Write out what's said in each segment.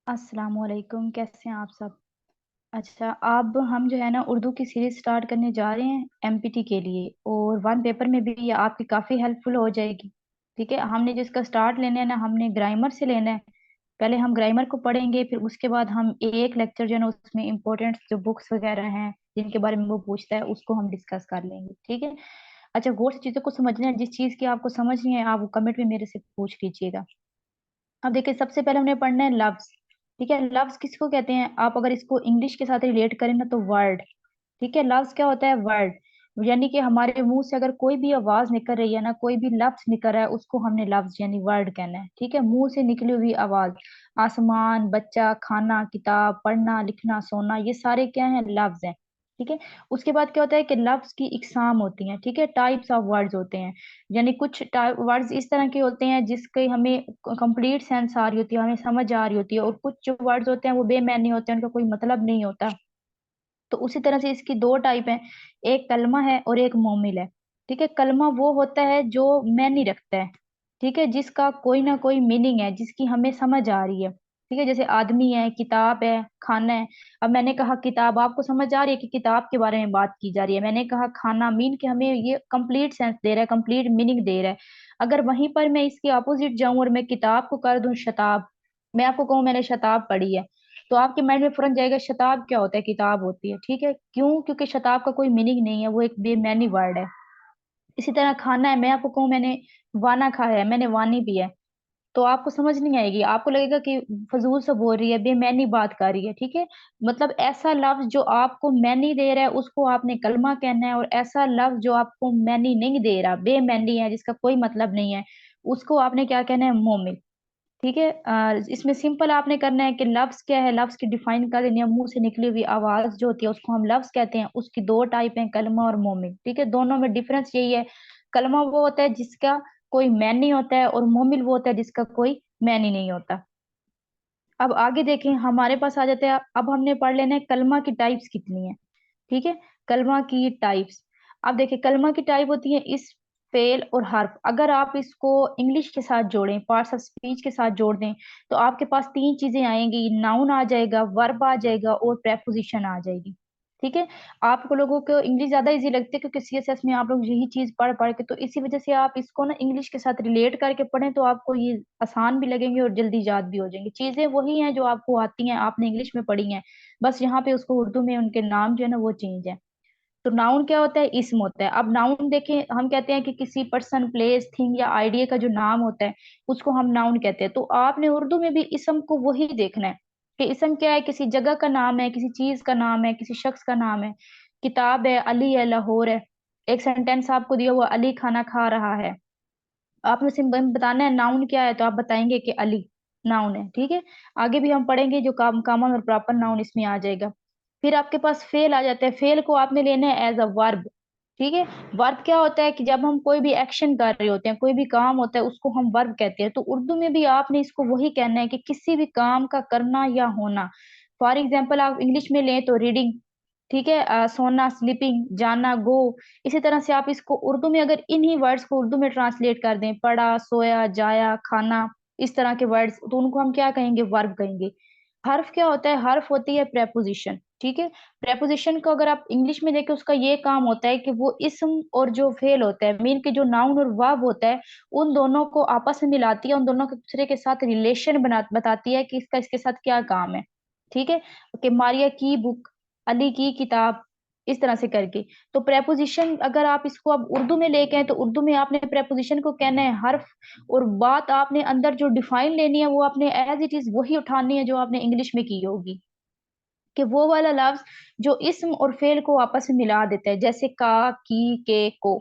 अस्सलाम वालेकुम, कैसे हैं आप सब? अच्छा, अब हम जो है ना उर्दू की सीरीज स्टार्ट करने जा रहे हैं एमपीटी के लिए, और वन पेपर में भी ये आपकी काफ़ी हेल्पफुल हो जाएगी। ठीक है, हमने जिसका स्टार्ट लेना है ना, हमने ग्रामर से लेना है। पहले हम ग्रामर को पढ़ेंगे, फिर उसके बाद हम एक लेक्चर जो है ना उसमें इंपॉर्टेंट जो बुक्स वगैरह हैं जिनके बारे में वो पूछता है उसको हम डिस्कस कर लेंगे। ठीक है। अच्छा, गौर से चीज़ों को समझना है, जिस चीज़ की आपको समझ नहीं है आप वो कमेंट में मेरे से पूछ लीजिएगा। अब देखिए, सबसे पहले हमने पढ़ना है लफ्ज। ठीक है, लफ्ज किसको कहते हैं? आप अगर इसको इंग्लिश के साथ रिलेट करें ना तो वर्ड। ठीक है, लफ्ज क्या होता है? वर्ड। यानी कि हमारे मुंह से अगर कोई भी आवाज निकल रही है ना, कोई भी लफ्ज निकल रहा है, उसको हमने लफ्ज यानी वर्ड कहना है। ठीक है, मुंह से निकली हुई आवाज। आसमान, बच्चा, खाना, किताब, पढ़ना, लिखना, सोना, ये सारे क्या हैं? लफ्ज हैं। ठीक है। उसके बाद क्या होता है कि लफ्ज की इकसाम होती हैं। ठीक है, टाइप्स ऑफ वर्ड्स होते हैं। यानी कुछ वर्ड्स इस तरह के होते हैं जिसके हमें कंप्लीट सेंस आ रही होती है, हमें समझ आ रही होती है, और कुछ जो वर्ड्स होते हैं वो बेमानी होते हैं, उनका कोई मतलब नहीं होता। तो उसी तरह से इसकी दो टाइप है, एक कलमा है और एक मोमिल है। ठीक है, कलमा वो होता है जो मैनी रखता है। ठीक है, जिसका कोई ना कोई मीनिंग है, जिसकी हमें समझ आ रही है। ठीक है, जैसे आदमी है, किताब है, खाना है। अब मैंने कहा किताब, आपको समझ आ रही है कि किताब के बारे में बात की जा रही है। मैंने कहा खाना, मीन के हमें ये कंप्लीट सेंस दे रहा है, कंप्लीट मीनिंग दे रहा है। अगर वहीं पर मैं इसके अपोजिट जाऊं और मैं किताब को कर दूं शताब, मैं आपको कहूँ मैंने शताब पढ़ी है, तो आपके माइंड में फौरन जाएगा शताब क्या होता है? किताब होती है। ठीक है, क्यों? क्योंकि शताब का कोई मीनिंग नहीं है, वो एक बेमानी वर्ड है। इसी तरह खाना है, मैं आपको कहूँ मैंने वाना खाया है, मैंने वानी भी है, तो आपको समझ नहीं आएगी, आपको लगेगा कि फजूल से बोल रही है, बेमैनी बात कर रही है। ठीक है, मतलब ऐसा लफ्ज जो आपको मैनी दे रहा है उसको आपने कलमा कहना है, और ऐसा लफ्ज जो आपको मैनी नहीं दे रहा, बेमैनी है, जिसका कोई मतलब नहीं है, उसको आपने क्या कहना है? मोमिल। ठीक है, इसमें सिंपल आपने करना है कि लफ्ज क्या है, लफ्ज की डिफाइन कर देनी है। मुंह से निकली हुई आवाज जो होती है उसको हम लफ्ज कहते हैं। उसकी दो टाइप हैं, कलमा और मोमिन। ठीक है, दोनों में डिफरेंस यही है, कलमा वो होता है जिसका कोई मैन नहीं होता है, और मोमिल वो होता है जिसका कोई मैन ही नहीं होता। अब आगे देखें, हमारे पास आ जाते हैं, अब हमने पढ़ लेना है कलमा की टाइप्स कितनी है। ठीक है, कलमा की टाइप्स। अब देखिए, कलमा की टाइप होती है इस, फेल और हर्फ। अगर आप इसको इंग्लिश के साथ जोड़ें, पार्ट्स ऑफ स्पीच के साथ जोड़ दें, तो आपके पास तीन चीजें आएंगी, नाउन आ जाएगा, वर्ब आ जाएगा, और प्रेपोजिशन आ जाएगी। ठीक है, आप लोगों को इंग्लिश ज्यादा इजी लगती है क्योंकि सीएसएस में आप लोग यही चीज पढ़ पढ़ के, तो इसी वजह से आप इसको ना इंग्लिश के साथ रिलेट करके पढ़ें तो आपको ये आसान भी लगेंगे और जल्दी याद भी हो जाएंगे। चीजें वही हैं जो आपको आती हैं, आपने इंग्लिश में पढ़ी हैं, बस यहाँ पे उसको उर्दू में उनके नाम जो है ना वो चेंज है। तो नाउन क्या होता है? इस्म होता है। अब नाउन देखें, हम कहते हैं कि किसी पर्सन, प्लेस, थिंग या आइडिया का जो नाम होता है उसको हम नाउन कहते हैं। तो आपने उर्दू में भी इस्म को वही देखना है कि इस्म क्या है, किसी जगह का नाम है, किसी चीज का नाम है, किसी शख्स का नाम है। किताब है, अली है, लाहौर है। एक सेंटेंस आपको दिया हुआ, अली खाना खा रहा है, आपने सिंपल बताना है नाउन क्या है, तो आप बताएंगे कि अली नाउन है। ठीक है, आगे भी हम पढ़ेंगे जो कॉमन और प्रॉपर नाउन इसमें आ जाएगा। फिर आपके पास फेल आ जाता है, फेल को आपने लेना है एज अ वर्ब। ठीक है, वर्ब क्या होता है कि जब हम कोई भी एक्शन कर रहे होते हैं, कोई भी काम होता है, उसको हम वर्ब कहते हैं। तो उर्दू में भी आपने इसको वही कहना है कि किसी भी काम का करना या होना। फॉर एग्जाम्पल आप इंग्लिश में लें तो रीडिंग। ठीक है, सोना, स्लीपिंग, जाना, गो। इसी तरह से आप इसको उर्दू में अगर इन्हीं वर्ड्स को उर्दू में ट्रांसलेट कर दें, पढ़ा, सोया, जाया, खाना, इस तरह के वर्ड्स, तो उनको हम क्या कहेंगे? वर्ब कहेंगे। हर्फ क्या होता है? हर्फ होती है प्रेपोजिशन। ठीक है, प्रेपोजिशन को अगर आप इंग्लिश में देखें, उसका ये काम होता है कि वो इसम और जो फेल होता है, मीन के जो नाउन और वर्ब होता है, उन दोनों को आपस में मिलाती है, उन दोनों के दूसरे के साथ रिलेशन बना बताती है कि इसका इसके साथ क्या काम है। ठीक है, कि मारिया की बुक, अली की किताब, इस तरह से करके। तो प्रेपोजिशन अगर आप इसको अब उर्दू में लेके हैं, तो उर्दू में आपने प्रेपोजिशन को कहना है हर्फ, और बात आपने अंदर जो डिफाइन लेनी है वो आपने एज इट इज वही उठानी है जो आपने इंग्लिश में की होगी, कि वो वाला लफ्ज जो इस्म और फेल को आपस में मिला देता है, जैसे का, की, के, को।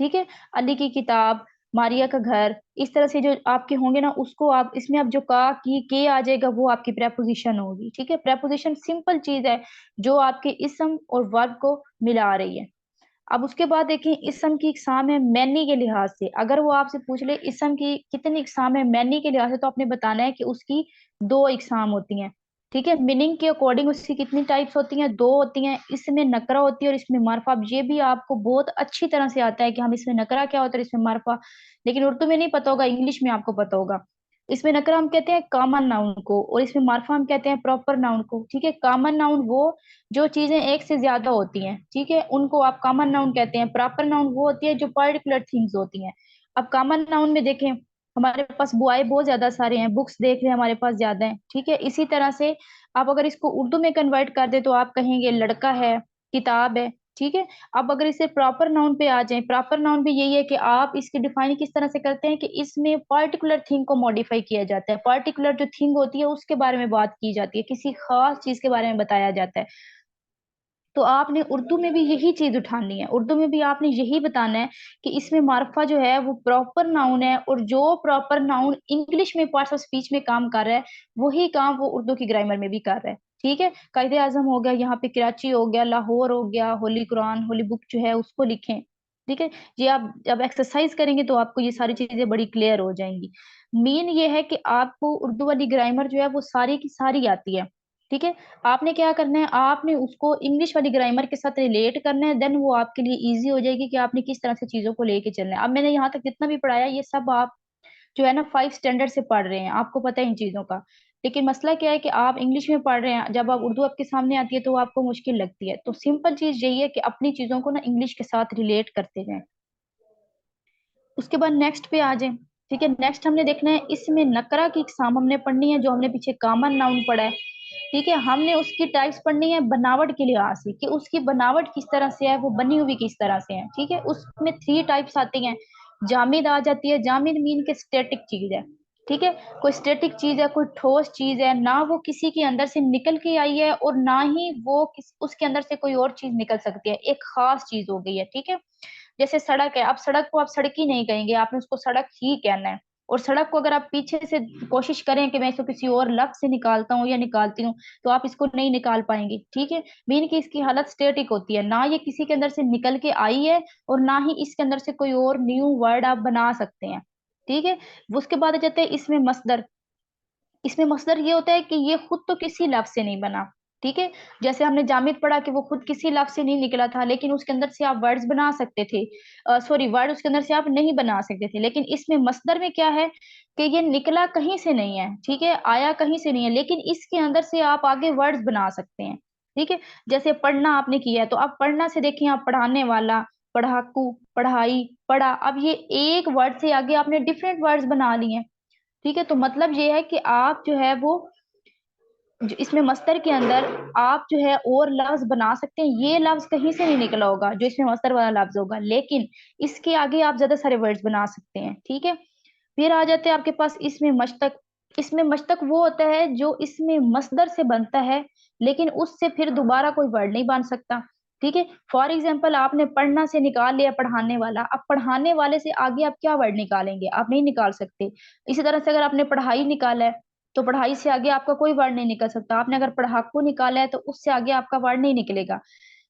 ठीक है, अली की किताब, मारिया का घर, इस तरह से जो आपके होंगे ना, उसको आप इसमें अब जो का, की, के आ जाएगा, वो आपकी प्रेपोजिशन होगी। ठीक है, प्रेपोजिशन सिंपल चीज है जो आपके इस्म और वर्ब को मिला रही है। अब उसके बाद देखें, इस्म की इकसाम है मैनी के लिहाज से। अगर वो आपसे पूछ ले इस्म की कितनी इकसाम है मैनी के लिहाज से, तो आपने बताना है कि उसकी दो इकसाम होती हैं। ठीक है, मीनिंग के अकॉर्डिंग उसकी कितनी टाइप्स होती हैं? दो होती हैं। इसमें नकरा होती है और इसमें मारफा। अब ये भी आपको बहुत अच्छी तरह से आता है कि हम इसमें नकरा क्या होता है और इसमें मारफा, लेकिन उर्दू में नहीं पता होगा, इंग्लिश में आपको पता होगा। इसमें नकरा हम कहते हैं कॉमन नाउन को, और इसमें मार्फा हम कहते हैं प्रॉपर नाउन को। ठीक है, कॉमन नाउन वो जो चीजें एक से ज्यादा होती हैं, ठीक है, उनको आप कॉमन नाउन कहते हैं। प्रॉपर नाउन वो होती है जो पर्टिकुलर थिंग्स होती हैं। अब कॉमन नाउन में देखें, हमारे पास बुआए बहुत ज्यादा सारे हैं, बुक्स देख रहे हैं हमारे पास ज्यादा हैं, ठीक है। इसी तरह से आप अगर इसको उर्दू में कन्वर्ट कर दे तो आप कहेंगे लड़का है, किताब है, ठीक है। अब अगर इसे प्रॉपर नाउन पे आ जाए, प्रॉपर नाउन भी यही है कि आप इसकी डिफाइन किस तरह से करते हैं कि इसमें पर्टिकुलर थिंग को मॉडिफाई किया जाता है, पर्टिकुलर जो थिंग होती है उसके बारे में बात की जाती है, किसी खास चीज के बारे में बताया जाता है। तो आपने उर्दू में भी यही चीज उठानी है, उर्दू में भी आपने यही बताना है कि इसमें मार्फा जो है वो प्रॉपर नाउन है, और जो प्रॉपर नाउन इंग्लिश में पार्ट्स ऑफ स्पीच में काम कर रहा है, वही काम वो उर्दू की ग्रामर में भी कर रहा है। ठीक है, कायदे आजम हो गया, यहाँ पे कराची हो गया, लाहौर हो गया, होली कुरान, होली बुक जो है उसको लिखें। ठीक है, ये आप जब एक्सरसाइज करेंगे तो आपको ये सारी चीजें बड़ी क्लियर हो जाएंगी। मेन ये है कि आपको उर्दू वाली ग्रामर जो है वो सारी की सारी आती है। ठीक है, आपने क्या करना है, आपने उसको इंग्लिश वाली ग्रामर के साथ रिलेट करना है, देन वो आपके लिए इजी हो जाएगी कि आपने किस तरह से चीजों को लेके चलना है। अब मैंने यहाँ तक जितना भी पढ़ाया ये सब आप जो है ना 5 स्टैंडर्ड से पढ़ रहे हैं, आपको पता है इन चीजों का। लेकिन मसला क्या है कि आप इंग्लिश में पढ़ रहे हैं, जब आप उर्दू आपके सामने आती है तो आपको मुश्किल लगती है। तो सिंपल चीज यही है कि अपनी चीजों को ना इंग्लिश के साथ रिलेट करते जाएं। उसके बाद नेक्स्ट पे आ जाए। ठीक है, नेक्स्ट हमने देखना है इसमें नकरा की इकसाम हमने पढ़नी है, जो हमने पीछे कॉमन नाउन पढ़ा है। ठीक है, हमने उसकी टाइप्स पढ़नी है बनावट के लिहाज से, कि उसकी बनावट किस तरह से है, वो बनी हुई किस तरह से है। ठीक है, उसमें 3 टाइप्स आती हैं। जामिद आ जाती है, जामिद मीन के स्टेटिक चीज है। ठीक है, कोई स्टेटिक चीज है, कोई ठोस चीज है, ना वो किसी के अंदर से निकल के आई है और ना ही वो उसके अंदर से कोई और चीज निकल सकती है, एक खास चीज हो गई है। ठीक है, जैसे सड़क है, अब सड़क को आप सड़क ही नहीं कहेंगे, आपने उसको सड़क ही कहना है। और सड़क को अगर आप पीछे से कोशिश करें कि मैं इसको किसी और लफ्ज से निकालता हूँ या निकालती हूँ, तो आप इसको नहीं निकाल पाएंगे। ठीक है, मीन की इसकी हालत स्टेटिक होती है, ना ये किसी के अंदर से निकल के आई है और ना ही इसके अंदर से कोई और न्यू वर्ड आप बना सकते हैं। ठीक है, उसके बाद आ जाते हैं इसमें मसदर। इसमें मसदर ये होता है कि ये खुद तो किसी लफ्ज से नहीं बना। ठीक है, जैसे हमने जामिद पढ़ा कि वो खुद किसी लफ्ज से नहीं निकला था, लेकिन उसके अंदर से आप वर्ड्स बना सकते थे, सॉरी वर्ड उसके अंदर से आप नहीं बना सकते थे। लेकिन इसमें मसदर में क्या है कि ये निकला कहीं से नहीं है, ठीक है, आया कहीं से नहीं है, लेकिन इसके अंदर से आप आगे वर्ड्स बना सकते हैं। ठीक है, जैसे पढ़ना आपने किया है, तो आप पढ़ना से देखिए, आप पढ़ाने वाला, पढ़ाकू, पढ़ाई, पढ़ा, अब ये एक वर्ड से आगे आपने डिफरेंट वर्ड्स बना लिए हैं। ठीक है, तो मतलब ये है कि आप जो है वो जो इसमें मस्तर के अंदर आप जो है और लफ्ज बना सकते हैं, ये लफ्ज कहीं से नहीं निकला होगा जो इसमें मस्तर वाला लफ्ज होगा, लेकिन इसके आगे आप ज्यादा सारे वर्ड्स बना सकते हैं। ठीक है, फिर आ जाते हैं आपके पास इसमें मश्तक। इसमें मश्तक वो होता है जो इसमें मस्दर से बनता है, लेकिन उससे फिर दोबारा कोई वर्ड नहीं बन सकता। ठीक है, फॉर एग्जाम्पल आपने पढ़ना से निकाल लिया पढ़ाने वाला, अब पढ़ाने वाले से आगे आप क्या वर्ड निकालेंगे, आप नहीं निकाल सकते। इसी तरह से अगर आपने पढ़ाई निकाला है, तो पढ़ाई से आगे आपका कोई वर्ड नहीं निकल सकता। आपने अगर पढ़ाकू निकाला है तो उससे आगे आपका वर्ड नहीं निकलेगा।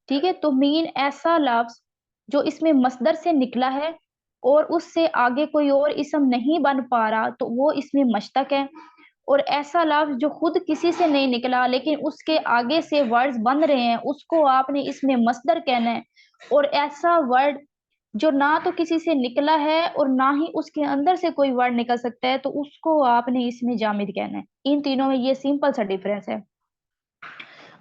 ठीक है, तो मीन ऐसा लफ्ज जो इसमें मस्दर से निकला है और उससे आगे कोई और इसम नहीं बन पा रहा, तो वो इसमें मश्तक है। और ऐसा लफ्ज जो खुद किसी से नहीं निकला लेकिन उसके आगे से वर्ड्स बन रहे हैं, उसको आपने इसमें मस्दर कहना है। और ऐसा वर्ड जो ना तो किसी से निकला है और ना ही उसके अंदर से कोई वर्ड निकल सकता है, तो उसको आपने इसमें जामिद कहना है। इन तीनों में ये सिंपल सा डिफरेंस है।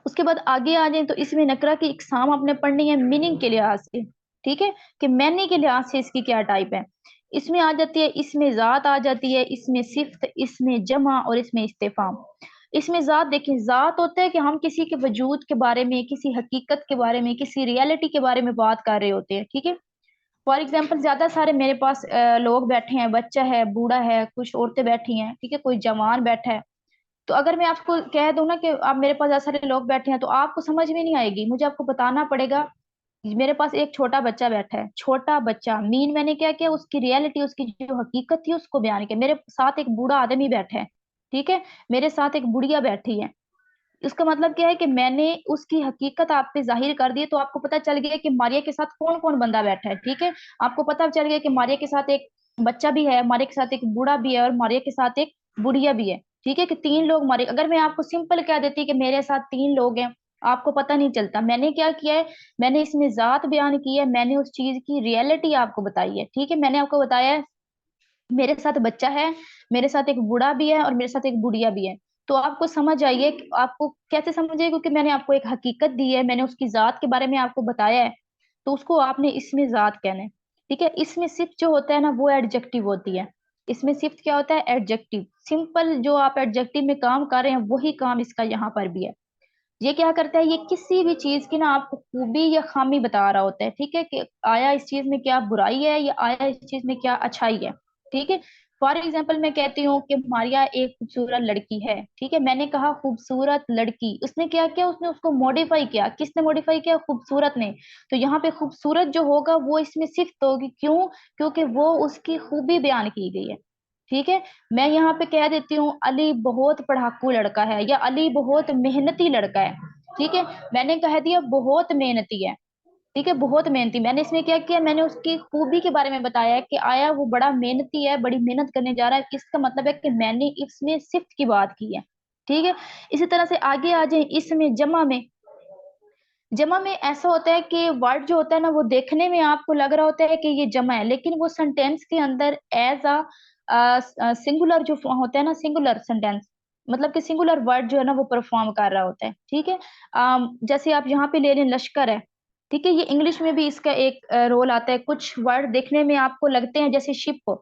उसके बाद आगे आ जाए तो इसमें नकरा की इकसाम आपने पढ़नी है मीनिंग के लिहाज से। ठीक है, कि मैनी के लिहाज से इसकी क्या टाइप है। इसमें आ जाती है, इसमें जात आ जाती है, इसमें सिफ्त, इसमें जमा और इसमें इस्तेफाम। इसमें जात देखिए, जात होता है कि हम किसी के वजूद के बारे में, किसी हकीकत के बारे में, किसी रियलिटी के बारे में बात कर रहे होते हैं। ठीक है, फॉर एग्जाम्पल ज्यादा सारे मेरे पास लोग बैठे हैं, बच्चा है, बूढ़ा है, कुछ औरतें बैठी हैं, ठीक है, कोई जवान बैठा है। तो अगर मैं आपको कह दूं ना कि आप मेरे पास ज्यादा सारे लोग बैठे हैं, तो आपको समझ में नहीं आएगी, मुझे आपको बताना पड़ेगा। मेरे पास एक छोटा बच्चा बैठा है, छोटा बच्चा मीन मैंने क्या किया, उसकी रियलिटी, उसकी जो हकीकत थी उसको बयान किया। मेरे साथ एक बूढ़ा आदमी बैठा है, ठीक है, मेरे साथ एक बुढ़िया बैठी है। इसका मतलब क्या है कि मैंने उसकी हकीकत आप पे जाहिर कर दी, तो आपको पता चल गया कि मारिया के साथ कौन कौन बंदा बैठा है। ठीक है, आपको पता चल गया कि मारिया के साथ एक बच्चा भी है, मारिया के साथ एक बूढ़ा भी है और मारिया के साथ एक बुढ़िया भी है। ठीक है, कि 3 लोग मारे। अगर मैं आपको सिंपल कह देती कि मेरे साथ 3 लोग हैं, आपको पता नहीं चलता। मैंने क्या किया है, मैंने इसमें जात बयान की है, मैंने उस चीज की रियलिटी आपको बताई है। ठीक है, मैंने आपको बताया है मेरे साथ बच्चा है, मेरे साथ एक बूढ़ा भी है और मेरे साथ एक बुढ़िया भी है। तो आपको समझ आइए, आपको कैसे समझ आइए, क्योंकि मैंने आपको एक हकीकत दी है, मैंने उसकी जात के बारे में आपको बताया है, तो उसको आपने इसमें जात कहना है। ठीक है, इसमें सिर्फ जो होता है ना वो एडजेक्टिव होती है। इसमें सिर्फ क्या होता है, एडजेक्टिव। सिंपल जो आप एडजेक्टिव में काम कर रहे हैं वही काम इसका यहाँ पर भी है। ये क्या करता है, ये किसी भी चीज की ना आपको खूबी या खामी बता रहा होता है। ठीक है, कि आया इस चीज में क्या बुराई है या आया इस चीज में क्या अच्छाई है। ठीक है, फॉर एग्जाम्पल मैं कहती हूँ कि मारिया एक खूबसूरत लड़की है। ठीक है, मैंने कहा खूबसूरत लड़की, उसने क्या किया, उसने उसको मॉडिफाई किया। किसने मॉडिफाई किया, खूबसूरत ने। तो यहाँ पे खूबसूरत जो होगा वो इसमें सिफ्त होगी, क्यों, क्योंकि वो उसकी खूबी बयान की गई है। ठीक है, मैं यहाँ पे कह देती हूँ अली बहुत पढ़ाकू लड़का है या अली बहुत मेहनती लड़का है। ठीक है, मैंने कह दिया बहुत मेहनती है। ठीक है, बहुत मेहनती, मैंने इसमें क्या किया, मैंने उसकी खूबी के बारे में बताया है कि आया वो बड़ा मेहनती है, बड़ी मेहनत करने जा रहा है। इसका मतलब है कि मैंने इसमें सिफ्त की बात की है। ठीक है, इसी तरह से आगे आ जाए इसमें जमा में। जमा में ऐसा होता है कि वर्ड जो होता है ना वो देखने में आपको लग रहा होता है कि ये जमा है, लेकिन वो सेंटेंस के अंदर एज अ सिंगुलर जो होता है ना, सिंगुलर सेंटेंस, मतलब कि सिंगुलर वर्ड जो है ना वो परफॉर्म कर रहा होता है। ठीक है, जैसे आप यहाँ पे ले लें लश्कर है। ठीक है, ये इंग्लिश में भी इसका एक रोल आता है। कुछ वर्ड देखने में आपको लगते हैं जैसे शिप।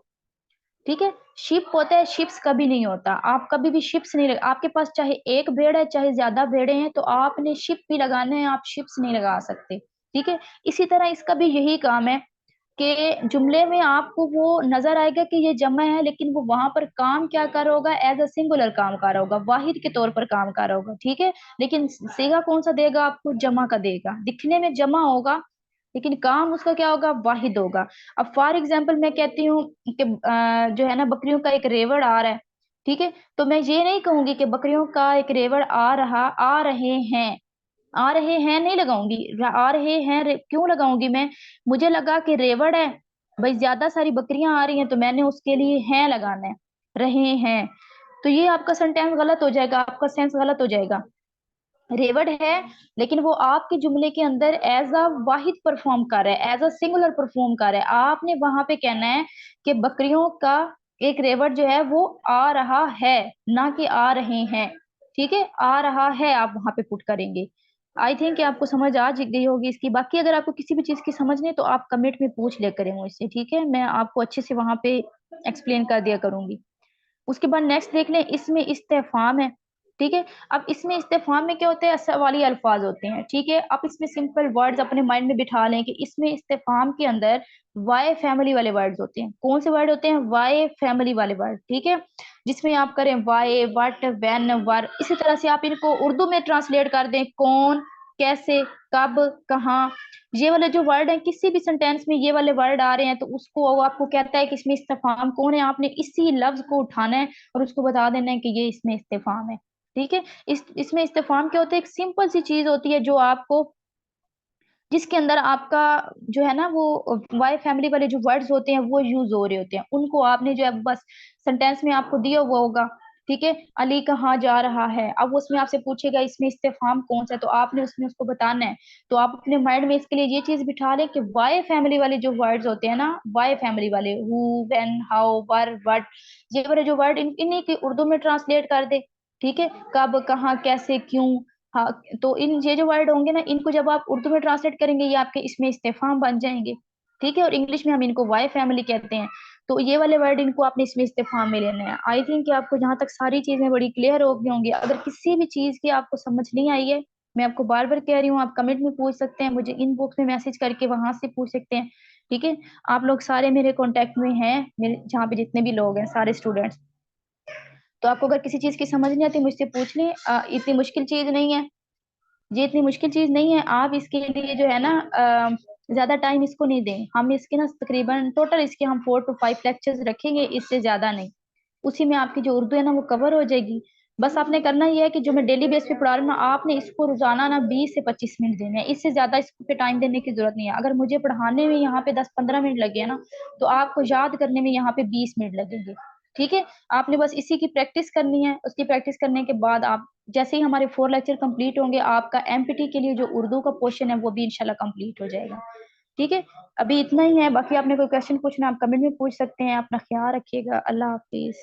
ठीक है, शिप होता है, शिप्स कभी नहीं होता। आप कभी भी शिप्स नहीं आपके पास चाहे एक भेड़ है चाहे ज्यादा भेड़े हैं, तो आपने शिप भी लगाने हैं, आप शिप्स नहीं लगा सकते। ठीक है, इसी तरह इसका भी यही काम है कि जुमले में आपको वो नजर आएगा कि ये जमा है, लेकिन वो वहां पर काम क्या कर रहा होगा, एज अ सिंगुलर काम कर रहा होगा, वाहिद के तौर पर काम कर रहा होगा। ठीक है, लेकिन सीगा कौन सा देगा आपको, जमा का देगा। दिखने में जमा होगा लेकिन काम उसका क्या होगा, वाहिद होगा। अब फॉर एग्जाम्पल मैं कहती हूँ कि जो है ना बकरियों का एक रेवड़ आ रहा है। ठीक है, तो मैं ये नहीं कहूंगी कि बकरियों का एक रेवड़ आ रहे हैं। आ रहे हैं नहीं लगाऊंगी, आ रहे हैं क्यों लगाऊंगी मैं, मुझे लगा कि रेवड़ है, भाई ज्यादा सारी बकरियां आ रही हैं तो मैंने उसके लिए हैं लगाना है, रहे हैं। तो ये आपका सेंटेंस गलत हो जाएगा, आपका सेंस गलत हो जाएगा। रेवड है लेकिन वो आपके जुमले के अंदर एज अ वाहिद परफॉर्म कर रहा है, एज अ सिंगुलर परफॉर्म कर रहा है। आपने वहां पे कहना है कि बकरियों का एक रेवड़ जो है वो आ रहा है, ना कि आ रहे हैं। ठीक है, आ रहा है आप वहां पे पुट करेंगे। आई थिंक कि आपको समझ आ गई होगी इसकी। बाकी अगर आपको किसी भी चीज की समझ नहीं तो आप कमेंट में पूछ लिया करें मुझसे। ठीक है, मैं आपको अच्छे से वहां पे एक्सप्लेन कर दिया करूंगी। उसके बाद नेक्स्ट देख लें, इसमें इस्तेफाम है। ठीक है, अब इसमें इस्तेफाम में क्या होते हैं, सवाली अल्फाज होते हैं। ठीक है, आप इसमें सिंपल वर्ड्स अपने माइंड में बिठा लें कि इसमें इस्तेफाम के अंदर वाई फैमिली वाले वर्ड्स होते हैं। कौन से वर्ड होते हैं, वाई फैमिली वाले वर्ड। ठीक है, जिसमें आप करें वाई, वट, व्हेन, वर। इसी तरह से आप इनको उर्दू में ट्रांसलेट कर दें, कौन, कैसे, कब, कहाँ। ये वाले जो वर्ड हैं, किसी भी सेंटेंस में ये वाले वर्ड आ रहे हैं तो उसको वो आपको कहता है कि इसमें इस्तेफाम कौन है। आपने इसी लफ्ज को उठाना है और उसको बता देना है कि ये इसमें इस्तेफाम है। ठीक है, इसमें इस्तेफाम क्या होता है, एक सिंपल सी चीज होती है जो आपको, जिसके अंदर आपका जो है ना वो वाई फैमिली वाले जो वर्ड्स होते हैं वो यूज हो रहे होते हैं, उनको आपने जो है बस सेंटेंस में आपको दिया हुआ होगा। ठीक है, अली कहाँ जा रहा है, अब वो उसमें आपसे पूछेगा इसमें इस्तेफाम कौन सा है, तो आपने उसमें उसको बताना है। तो आप अपने माइंड में इसके लिए ये चीज बिठा लें कि वाई फैमिली वाले जो वर्ड्स होते हैं ना, वाई फैमिली वाले, who, when, how, were, what, ये वाले जो वर्ड इन्हीं की उर्दू में ट्रांसलेट कर दे। ठीक है, कब, कहाँ, कैसे, क्यों। हाँ, तो इन ये जो वर्ड होंगे ना, इनको जब आप उर्दू में ट्रांसलेट करेंगे ये आपके इसमें इस्तेफाम बन जाएंगे। ठीक है, और इंग्लिश में हम इनको वाई फैमिली कहते हैं। तो ये वाले वर्ड इनको आपने इसमें इस्तेफाम में लेने हैं। आई थिंक कि आपको जहां तक सारी चीजें बड़ी क्लियर हो गई होंगी। अगर किसी भी चीज की आपको समझ नहीं आई है, मैं आपको बार बार कह रही हूँ, आप कमेंट में पूछ सकते हैं, मुझे इनबॉक्स में मैसेज करके वहां से पूछ सकते हैं। ठीक है, आप लोग सारे मेरे कांटेक्ट में हैं, मेरे जहाँ पे जितने भी लोग हैं सारे स्टूडेंट्स। तो आपको अगर किसी चीज की समझ नहीं आती मुझसे पूछ लें, इतनी मुश्किल चीज नहीं है। ये इतनी मुश्किल चीज नहीं है। आप इसके लिए जो है ना ज्यादा टाइम इसको नहीं दें। हम इसके ना तकरीबन टोटल इसके हम 4 to 5 लेक्चर्स रखेंगे, इससे ज्यादा नहीं। उसी में आपकी जो उर्दू है ना वो कवर हो जाएगी। बस आपने करना ये है कि जो मैं डेली बेस पे पढ़ा रही हूँ ना, आपने इसको रोजाना ना 20 से 25 मिनट देने हैं। इससे ज्यादा इस पे टाइम देने की जरूरत नहीं है। अगर मुझे पढ़ाने में यहाँ पे 10-15 मिनट लगे ना, तो आपको याद करने में यहाँ पे 20 मिनट लगेंगे। ठीक है, आपने बस इसी की प्रैक्टिस करनी है। उसकी प्रैक्टिस करने के बाद आप जैसे ही हमारे 4 लेक्चर कंप्लीट होंगे, आपका एमपीटी के लिए जो उर्दू का पोर्शन है वो भी इंशाल्लाह कंप्लीट हो जाएगा। ठीक है। अभी इतना ही है, बाकी आपने कोई क्वेश्चन पूछना आप कमेंट में पूछ सकते हैं। अपना ख्याल रखिएगा। अल्लाह हाफिज।